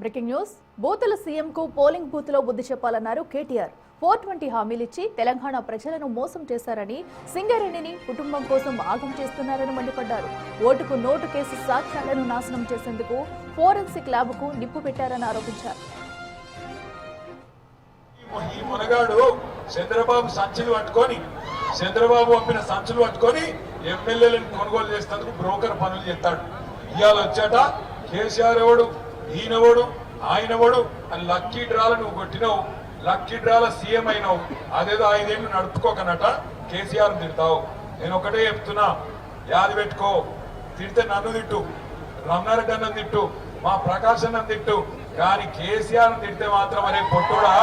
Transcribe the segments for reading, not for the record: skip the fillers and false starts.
Breaking news బూతుల CM కు polling booth లో బుద్ధి చెప్పాలన్నారు కేటీఆర్ 420 హామీలిచ్చి తెలంగాణ ప్రజలను మోసం చేశారని సింగరేణిని కుటుంబం కోసం ఆగం చేస్తున్నారని మండిపడ్డారు. ఓటుకు నోటు కేసు సాక్ష్యాలను నాశనం చేసేందుకు ఫోరెన్సిక్ ల్యాబ్కు నిప్పు పెట్టారని ఆరోపించారు. ఈ మునగాడు చంద్రబాబు సంచులు పట్టుకొని చంద్రబాబు పంపిన సంచులు పట్టుకొని ఎమ్మెల్యేలను కొనుగోలు చేసేందుకు బ్రోకర్ పనులు చేస్తాడు. ఇవాళ వచ్చాట కేసీఆర్ ఎవడు ఈయనవడు ఆయనవడు అని లక్కీ డ్రాల నువ్వు కొట్టినావు, లక్కీ డ్రాల సీఎం అయినావు. అదేదో 5 ఏళ్ళు నడుపుకోకనట కేసీఆర్ తిడతావు. నేను ఒకటే చెప్తున్నా, యాది పెట్టుకో, తిడితే నన్ను తిట్టు, రమణారెడ్డి అన్నం తిట్టు, మా ప్రకాశ్ అన్నం తిట్టు, కానీ కేసీఆర్ తిడితే మాత్రం అనే పొట్టుడా.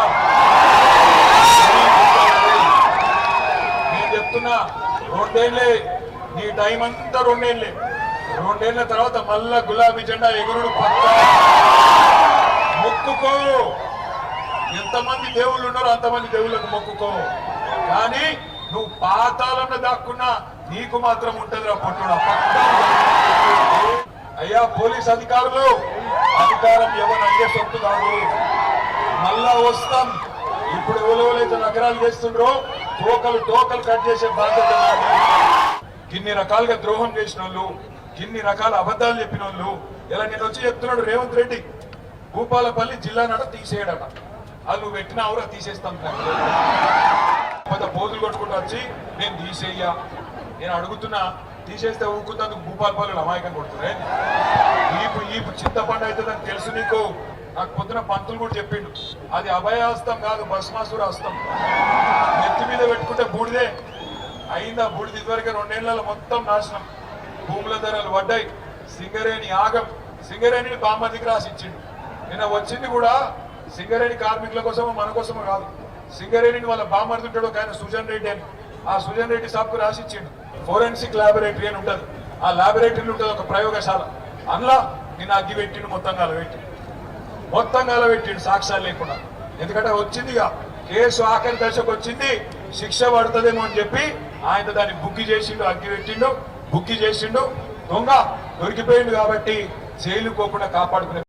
నేను చెప్తున్నా, 2 ఏళ్ళే నీ టైం అంతా, 2 ఏళ్ళే. 2 ఏళ్ల తర్వాత మళ్ళా గులాబీ జెండా ఎగురుడు పక్క. మొక్కుకో, ఎంతమంది దేవుళ్ళు ఉన్నారో అంతమంది దేవుళ్ళకు మొక్కుకో, కానీ నువ్వు పాతాళంలో దాక్కున్నా నీకు మాత్రం ఉంటుందిరా పొట్టుడా. అయ్యా పోలీస్ అధికారులు, అధికారం ఎవరు అయ్యే సొత్తు కాదు. మళ్ళా వస్తాం. ఇప్పుడు ఎవరైతే నగరాలు చేస్తుండ్రో టోకలు కట్ చేసే బాధ్యత. ఇన్ని రకాలుగా ద్రోహం చేసిన వాళ్ళు, ఇన్ని రకాల అబద్ధాలు చెప్పిన వాళ్ళు, ఇలా నేను వచ్చి చెప్తున్నాడు రేవంత్ రెడ్డి భూపాలపల్లి జిల్లా నడ తీసేయడట. అది నువ్వు పెట్టిన అవరా తీసేస్తాం. పోజులు కొట్టుకుంటూ వచ్చి నేను తీసేయ్యా, నేను అడుగుతున్నా, తీసేస్తే ఊరుకుందందుకు భూపాలపల్లి అమాయకం కొడుతున్నాయి. ఈపు చింతపండు అవుతుందని తెలుసు నీకు. నాకు పొద్దున పంతులు కూడా చెప్పిండు, అది అభయాస్తం కాదు, భస్మాసుర హస్తం. నెత్తి మీద పెట్టుకుంటే బూడిదే అయిందా. బూడిది ఇదివరకే 2 ఏళ్లలో మొత్తం నాశనం. భూముల ధరలు పడ్డాయి. సింగరేణి ఆగం. సింగరేణిని బామ్మదికి రాసి ఇచ్చిండు. నిన్న వచ్చింది కూడా సింగరేణి కార్మికుల కోసమో మన కోసమో కాదు. సింగరేణిని వాళ్ళ బామ్మర్దుంటాడు ఒక ఆయన సుజన్ రెడ్డి అని, ఆ సుజన్ రెడ్డి సాబ్కు రాసి ఇచ్చిండు. ఫోరెన్సిక్ ల్యాబొరేటరీ అని ఉంటుంది. ఆ ల్యాబొరేటరీలో ఉంటుంది ఒక ప్రయోగశాల. అందులో నిన్న అగ్గి పెట్టిండు, మొత్తం గాల పెట్టిండు సాక్ష్యాలు లేకుండా. ఎందుకంటే వచ్చిందిగా కేసు ఆఖరి దశకు వచ్చింది, శిక్ష పడుతుందేమో అని చెప్పి ఆయన దాన్ని బుక్కి చేసిండు, అగ్గి పెట్టిండు, బుక్కి చేసిండు. దొంగ దొరికిపోయిండు కాబట్టి జైలు పోకుండా కాపాడుకునే